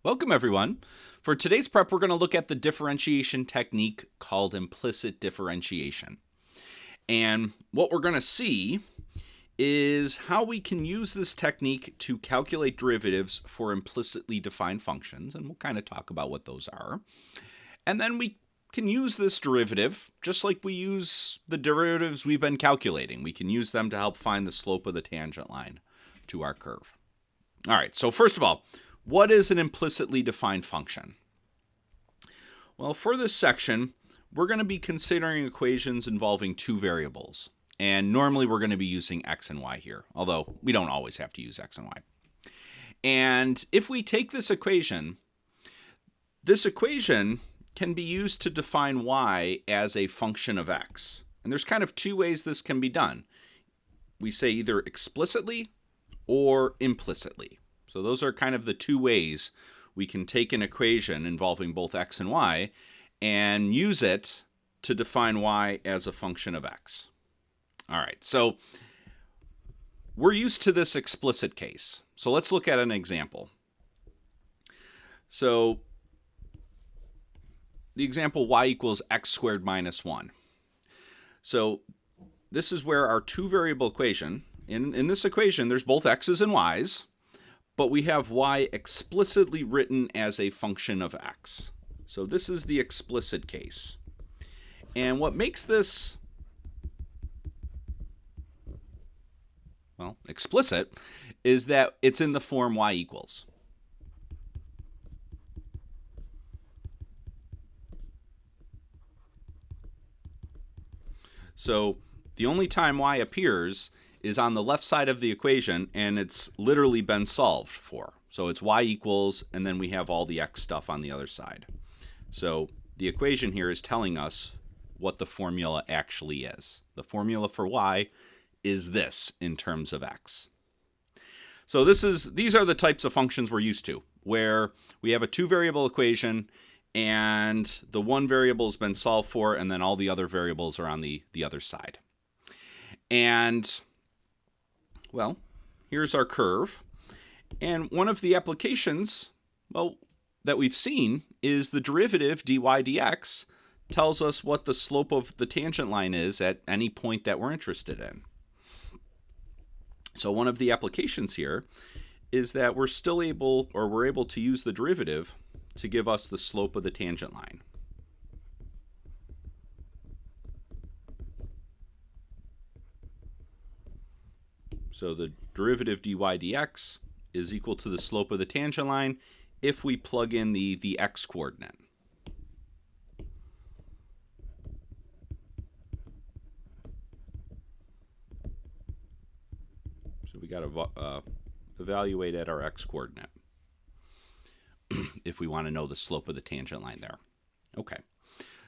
Welcome, everyone. For today's prep, we're going to look at the differentiation technique called implicit differentiation. And what we're going to see is how we can use this technique to calculate derivatives for implicitly defined functions, and we'll kind of talk about what those are. And then we can use this derivative just like we use the derivatives we've been calculating. We can use them to help find the slope of the tangent line to our curve. All right, so first of all, what is an implicitly defined function? Well, for this section, we're going to be considering equations involving two variables. And normally we're going to be using x and y here, although we don't always have to use x and y. And if we take this equation can be used to define y as a function of x. And there's kind of two ways this can be done. We say either explicitly or implicitly. So those are kind of the two ways we can take an equation involving both x and y and use it to define y as a function of x. All right, so we're used to this explicit case. So let's look at an example. So the example y equals x squared minus 1. So this is where our two variable equation, in this equation there's both x's and y's, but we have y explicitly written as a function of x. So this is the explicit case. And what makes this, well, explicit is that it's in the form y equals. So the only time y appears is on the left side of the equation, and it's literally been solved for. So it's y equals, and then we have all the x stuff on the other side. So the equation here is telling us what the formula actually is. The formula for y is this in terms of x. So these are the types of functions we're used to, where we have a two-variable equation, and the one variable has been solved for, and then all the other variables are on the other side. And well, here's our curve. And one of the applications, well, that we've seen is the derivative dy dx tells us what the slope of the tangent line is at any point that we're interested in. So one of the applications here is that we're able to use the derivative to give us the slope of the tangent line. So the derivative dy dx is equal to the slope of the tangent line if we plug in the x coordinate. So we got to evaluate at our x coordinate if we want to know the slope of the tangent line there. Okay,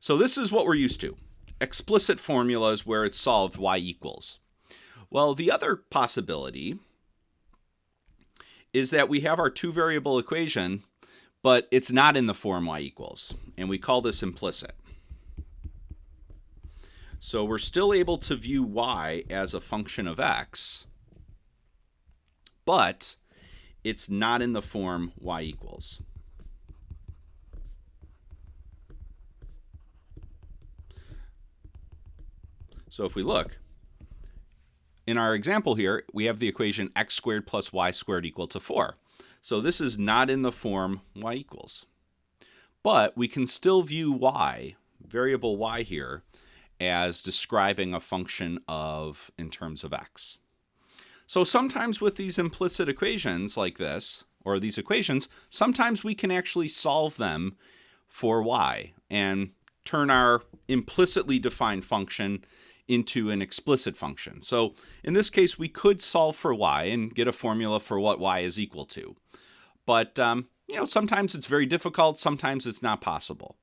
so this is what we're used to. Explicit formulas where it's solved y equals. Well, the other possibility is that we have our two-variable equation, but it's not in the form y equals, and we call this implicit. So we're still able to view y as a function of x, but it's not in the form y equals. So if we look, in our example here, we have the equation x squared plus y squared equal to 4. So this is not in the form y equals. But we can still view y, variable y here, as describing a function in terms of x. So sometimes with these implicit equations like this, or these equations, sometimes we can actually solve them for y and turn our implicitly defined function into an explicit function. So in this case, we could solve for y and get a formula for what y is equal to. But sometimes it's very difficult, sometimes it's not possible.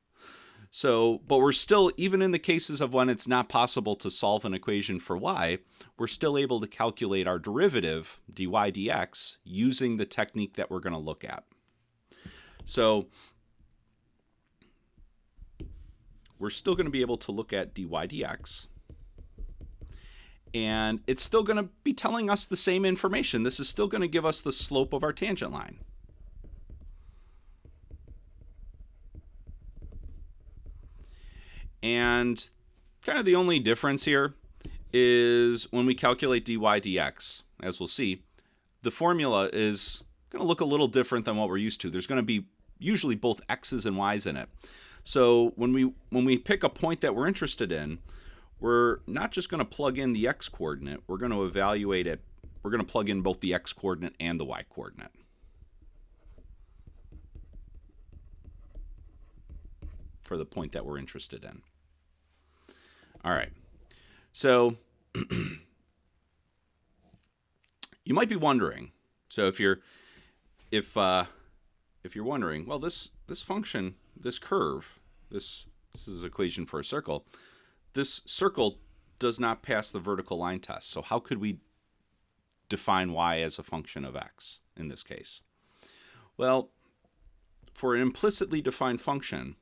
So, but we're still, even in the cases of when it's not possible to solve an equation for y, we're still able to calculate our derivative, dy dx, using the technique that we're going to look at. So we're still going to be able to look at dy dx. And it's still going to be telling us the same information. This is still going to give us the slope of our tangent line. And kind of the only difference here is when we calculate dy dx, as we'll see, the formula is going to look a little different than what we're used to. There's going to be usually both x's and y's in it. So when we pick a point that we're interested in, we're not just going to plug in the x coordinate, we're going to evaluate it. We're going to plug in both the x coordinate and the y coordinate. For the point that we're interested in. All right. So you might be wondering. So if you're wondering, well, this function, this curve, this is an equation for a circle. This circle does not pass the vertical line test. So how could we define y as a function of x in this case? Well, for an implicitly defined function,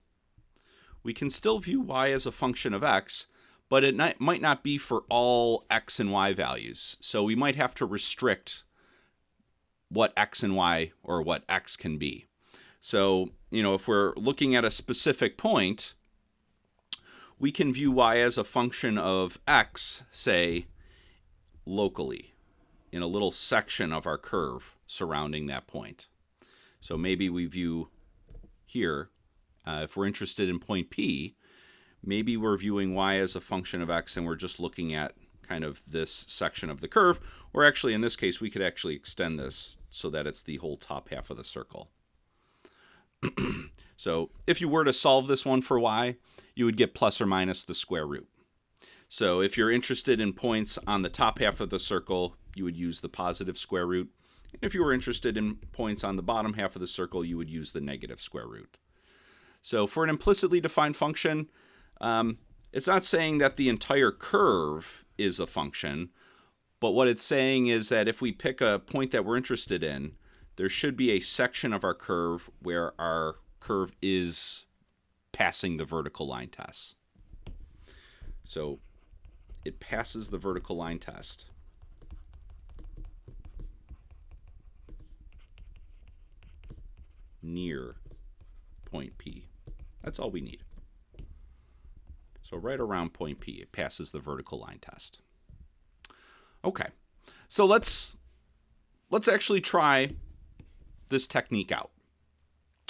we can still view y as a function of x, but it might not be for all x and y values. So we might have to restrict what x and y, or what x can be. So, if we're looking at a specific point, we can view y as a function of x, say, locally, in a little section of our curve surrounding that point. So maybe we view here, if we're interested in point P, maybe we're viewing y as a function of x and we're just looking at kind of this section of the curve, or actually in this case we could actually extend this so that it's the whole top half of the circle. So if you were to solve this one for y, you would get plus or minus the square root. So if you're interested in points on the top half of the circle, you would use the positive square root. And if you were interested in points on the bottom half of the circle, you would use the negative square root. So for an implicitly defined function, it's not saying that the entire curve is a function, but what it's saying is that if we pick a point that we're interested in, there should be a section of our curve where our curve is passing the vertical line test. So it passes the vertical line test. Near point P. That's all we need. So right around point P, it passes the vertical line test. Okay, so let's actually try this technique out.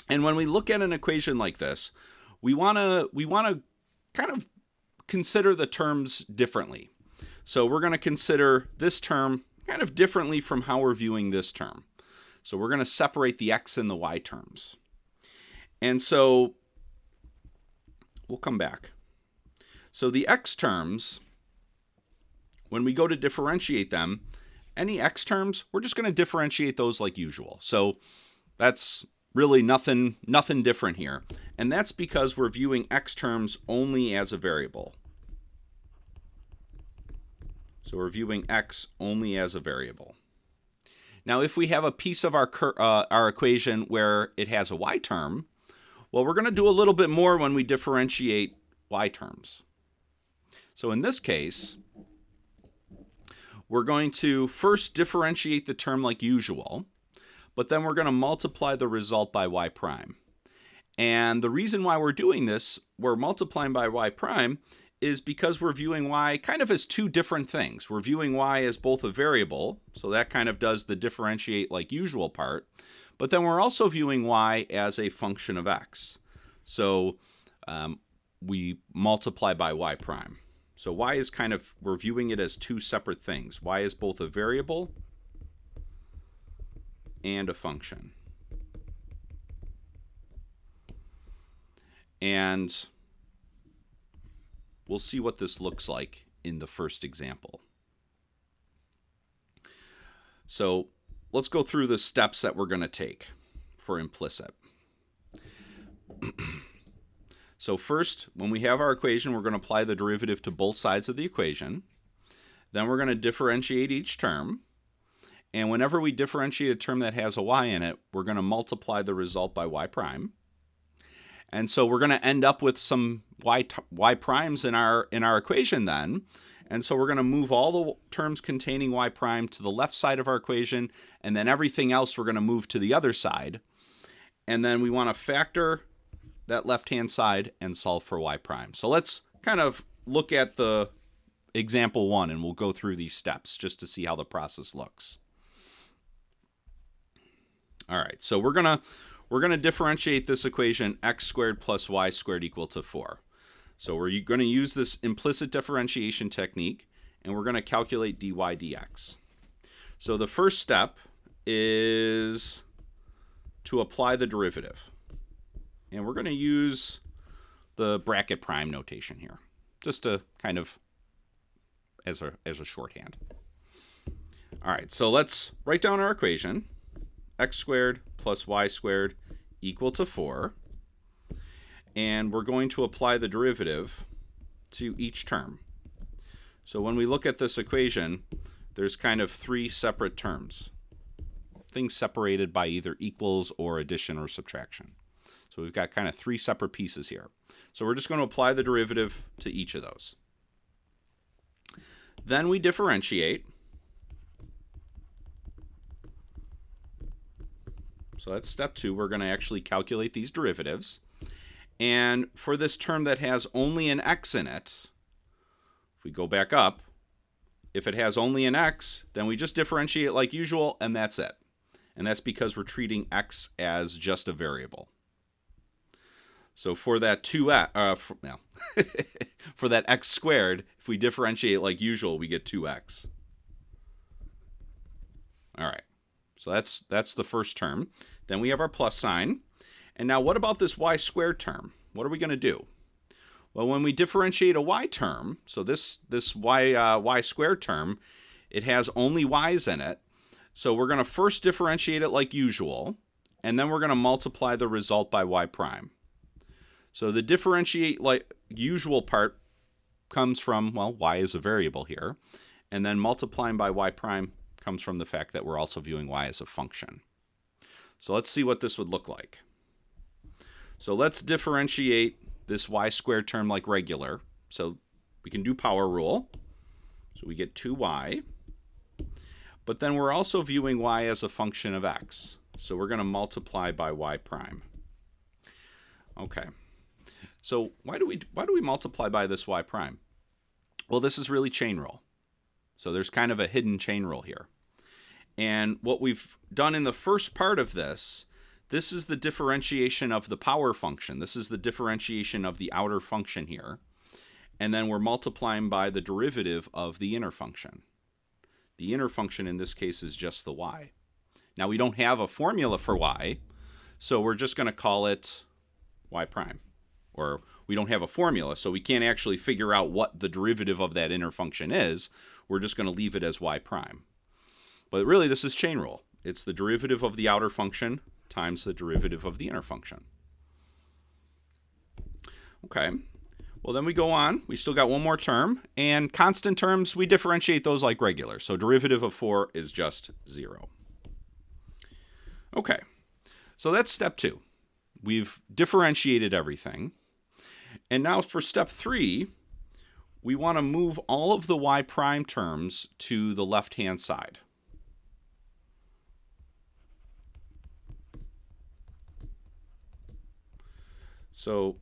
And when we look at an equation like this, we want to kind of consider the terms differently. So we're going to consider this term kind of differently from how we're viewing this term. So we're going to separate the x and the y terms. And so we'll come back. So the x terms, when we go to differentiate them, any x terms, we're just going to differentiate those like usual. So that's really nothing different here. And that's because we're viewing x terms only as a variable. So we're viewing x only as a variable. Now, if we have a piece of our equation where it has a y term, well, we're going to do a little bit more when we differentiate y terms. So in this case, we're going to first differentiate the term like usual, but then we're going to multiply the result by y prime. And the reason why we're doing this, we're multiplying by y prime, is because we're viewing y kind of as two different things. We're viewing y as both a variable, so that kind of does the differentiate like usual part, but then we're also viewing y as a function of x. So we multiply by y prime. So y is kind of, we're viewing it as two separate things. Y is both a variable and a function. And we'll see what this looks like in the first example. So let's go through the steps that we're going to take for implicit. So first, when we have our equation, we're going to apply the derivative to both sides of the equation. Then we're going to differentiate each term. And whenever we differentiate a term that has a y in it, we're going to multiply the result by y prime. And so we're going to end up with some y primes in our equation then. And so we're going to move all the terms containing y prime to the left side of our equation, and then everything else we're going to move to the other side. And then we want to factor that left-hand side and solve for y prime. So let's kind of look at the example 1, and we'll go through these steps just to see how the process looks. All right, so we're gonna differentiate this equation x squared plus y squared equal to 4. So we're going to use this implicit differentiation technique, and we're going to calculate dy dx. So the first step is to apply the derivative. And we're going to use the bracket prime notation here, just to kind of as a shorthand. All right, so let's write down our equation. X squared plus y squared equal to 4. And we're going to apply the derivative to each term. So when we look at this equation, there's kind of 3 separate terms, things separated by either equals or addition or subtraction. So we've got kind of 3 separate pieces here. So we're just going to apply the derivative to each of those. Then we differentiate. So that's step 2. We're going to actually calculate these derivatives. And for this term that has only an x in it, if we go back up, if it has only an x, then we just differentiate like usual, and that's it. And that's because we're treating x as just a variable. So for that for that x squared, if we differentiate like usual, we get 2x. All right, so that's the first term. Then we have our plus sign. And now what about this y squared term? What are we going to do? Well, when we differentiate a y term, so this y squared term, it has only y's in it. So we're going to first differentiate it like usual, and then we're going to multiply the result by y prime. So the differentiate like usual part comes from, well, y is a variable here, and then multiplying by y prime comes from the fact that we're also viewing y as a function. So let's see what this would look like. So let's differentiate this y squared term like regular. So we can do power rule. So we get 2y. But then we're also viewing y as a function of x. So we're going to multiply by y prime. Okay. So why do we multiply by this y prime? Well, this is really chain rule. So there's kind of a hidden chain rule here. And what we've done in the first part of this is the differentiation of the power function. This is the differentiation of the outer function here. And then we're multiplying by the derivative of the inner function. The inner function in this case is just the y. Now we don't have a formula for y, so we're just going to call it y prime. Or we don't have a formula, so we can't actually figure out what the derivative of that inner function is. We're just going to leave it as y prime. But really, this is chain rule. It's the derivative of the outer function times the derivative of the inner function. Okay, well then we go on. We still got one more term, and constant terms, we differentiate those like regular. So derivative of 4 is just 0. Okay, so that's step 2. We've differentiated everything. And now for step 3, we want to move all of the y prime terms to the left-hand side. So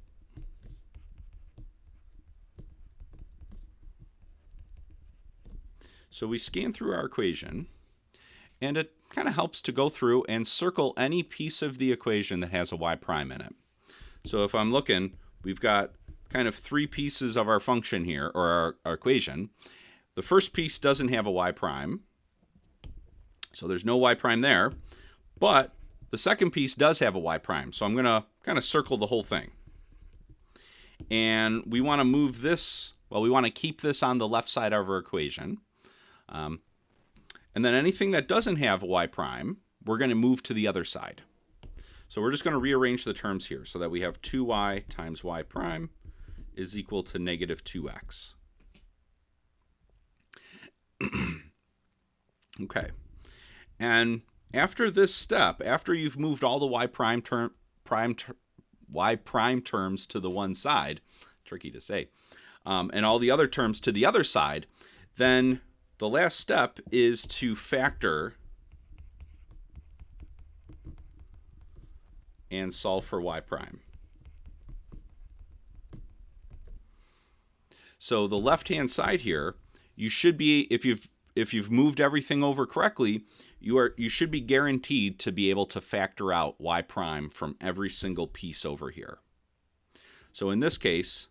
we scan through our equation, and it kind of helps to go through and circle any piece of the equation that has a y prime in it. So if I'm looking, we've got kind of 3 pieces of our function here, or our equation. The first piece doesn't have a y prime, so there's no y prime there, but the second piece does have a y prime, so I'm going to kind of circle the whole thing. And we want to move this, well, we want to keep this on the left side of our equation. And then anything that doesn't have a y prime, we're going to move to the other side. So we're just going to rearrange the terms here so that we have 2y times y prime is equal to negative 2x. Okay. And after this step, after you've moved all the y prime terms to the one side, tricky to say, and all the other terms to the other side, then the last step is to factor and solve for y prime. So the left-hand side here, you should be, if you've moved everything over correctly, you should be guaranteed to be able to factor out y prime from every single piece over here. So in this case,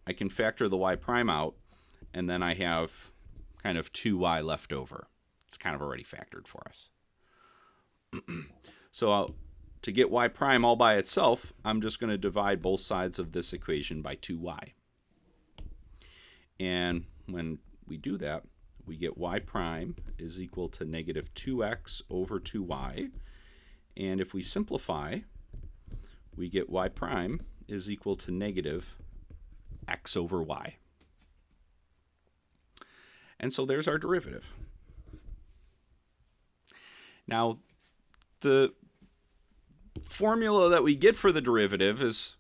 I can factor the y prime out, and then I have kind of 2y left over. It's kind of already factored for us. So to get y prime all by itself, I'm just going to divide both sides of this equation by 2y. And when we do that, we get y prime is equal to negative 2x over 2y. And if we simplify, we get y prime is equal to negative x over y. And so there's our derivative. Now, the formula that we get for the derivative is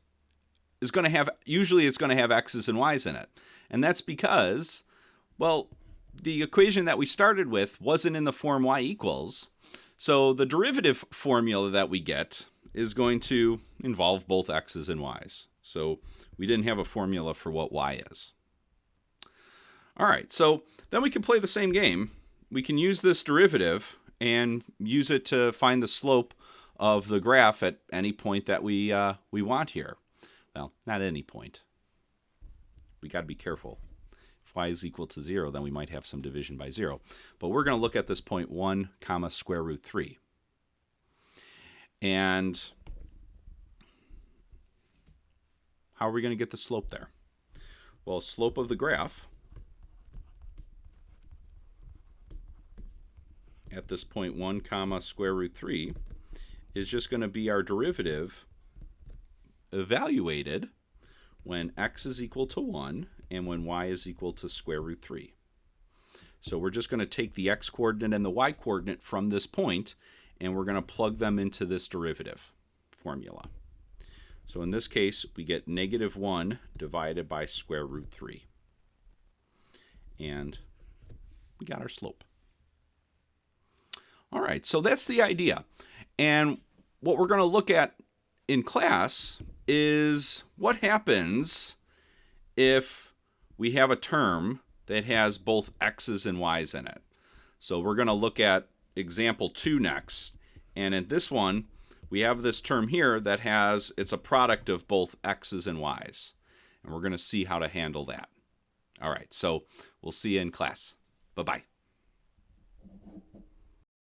going to have, usually it's going to have x's and y's in it. And that's because, well, the equation that we started with wasn't in the form y equals. So the derivative formula that we get is going to involve both x's and y's. So we didn't have a formula for what y is. All right, so then we can play the same game. We can use this derivative and use it to find the slope of the graph at any point that we want here. Well, not any point. We got to be careful. If y is equal to 0, then we might have some division by 0. But we're going to look at this point 1 comma square root 3. And how are we going to get the slope there? Well, slope of the graph at this point 1 comma square root 3 is just going to be our derivative evaluated when x is equal to 1 and when y is equal to square root 3. So we're just going to take the x-coordinate and the y-coordinate from this point, and we're going to plug them into this derivative formula. So in this case, we get negative 1 divided by square root 3. And we got our slope. All right, so that's the idea. And what we're going to look at in class is what happens if we have a term that has both x's and y's in it. So we're going to look at example 2 next. And in this one, we have this term here that has, it's a product of both x's and y's. And we're going to see how to handle that. All right, so we'll see you in class. Bye-bye.